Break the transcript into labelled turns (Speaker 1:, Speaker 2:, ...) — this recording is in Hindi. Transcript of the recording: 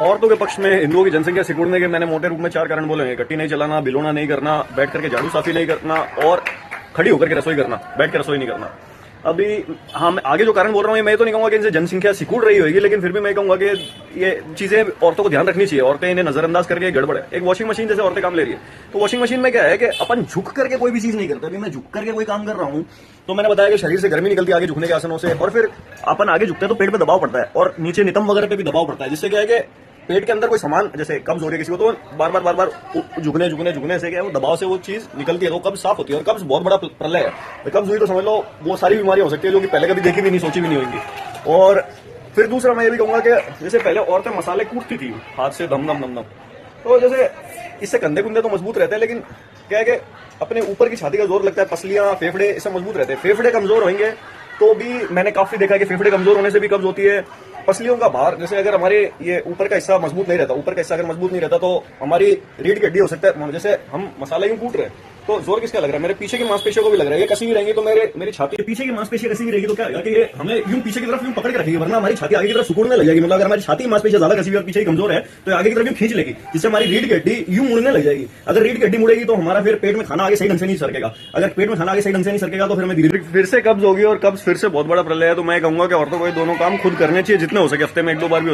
Speaker 1: औरतों के पक्ष में हिंदुओं की जनसंख्या सिकुड़ने के मैंने मोटे रूप में 4 कारण बोले हैं। गट्टी नहीं चलाना, बिलोना नहीं करना, बैठ करके झाड़ू साफी नहीं करना और खड़ी होकर के रसोई करना, बैठ के रसोई नहीं करना। अभी हाँ, मैं आगे जो कारण बोल रहा हूँ मैं तो नहीं कहूंगा कि इनसे जनसंख्या सिकुड़ रही होगी, लेकिन फिर भी मैं कहूंगा कि ये चीजें औरतों को ध्यान रखनी चाहिए। औरतें इन्हें नजरअंदाज करके गड़बड़ है। एक वॉशिंग मशीन जैसे औरतें काम ले रही है, तो वॉशिंग मशीन में क्या है कि अपन झुक करके कोई भी चीज नहीं करते। अभी मैं झुक करके कोई काम कर रहा हूँ तो मैंने बताया कि शरीर से गर्मी निकलती है आगे झुकने के आसनों से, और फिर अपन आगे झुकते हैं तो पेट पे दबाव पड़ता है और नीचे नितंब वगैरह पे भी दबाव पड़ता है, जिससे क्या है कि पेट के अंदर कोई सामान जैसे कब्ज हो रही है किसी को, तो बार बार झुकने से क्या है वो दबाव से वो चीज निकलती है, तो कब्ज साफ होती है। और कब्ज बहुत बड़ा प्रलय है। तो कब्ज हुई तो समझ लो वो सारी बीमारियां हो सकती है जो कि पहले कभी देखी भी नहीं, सोची भी नहीं होंगी। और फिर दूसरा मैं ये भी कहूंगा कि जैसे पहले औरतें मसाले कूटती थी हाथ से दम दम, तो जैसे इससे कंधे कुंधे तो मजबूत रहते हैं, लेकिन क्या है कि अपने ऊपर की छाती का जोर लगता है, पसलियां फेफड़े इससे मजबूत रहते हैं। फेफड़े कमजोर होंगे तो भी मैंने काफी देखा कि फेफड़े कमजोर होने से भी कब्ज होती है। पसलियों का भार, जैसे अगर हमारे ये ऊपर का हिस्सा मजबूत नहीं रहता, ऊपर का हिस्सा अगर मजबूत नहीं रहता तो हमारी रीढ़ की हड्डी हो सकता है, जैसे हम मसाला यूं कूट रहे हैं तो जोर किसका लग रहा है, मेरे पीछे की मांसपेशियों को भी लग रहा है। ये कसी भी रहेंगी तो मेरी छाती के पीछे की मांसपेशियां कसी भी रहेगी तो क्या होगा कि ये हमें यूं पीछे की तरफ यूं पकड़ के रखेगी, वरना हमारी छाती आगे की तरफ सिकुड़ने लग जाएगी। मतलब अगर हमारी छाती की मांसपेशियां ज्यादा कसी हुई और पीछे की कमजोर है तो आगे की तरफ यूं खींच लेगी, जिससे हमारी रीढ़ की हड्डी यूं मुड़ने लग जाएगी। अगर रीढ़ की हड्डी मुड़ेगी तो हमारा फिर पेट में खाना आगे सही ढंग से नहीं सरकेगा। अगर पेट में खाना आगे सही ढंग से नहीं सरकेगा तो फिर हमें धीरे फिर से कब्ज होगी, और कब्ज फिर से बहुत बड़ा प्रलय है। तो मैं कहूंगा कि औरतों को ये दोनों काम खुद करने चाहिए, जितने हो सके हफ्ते में 1-2 बार भी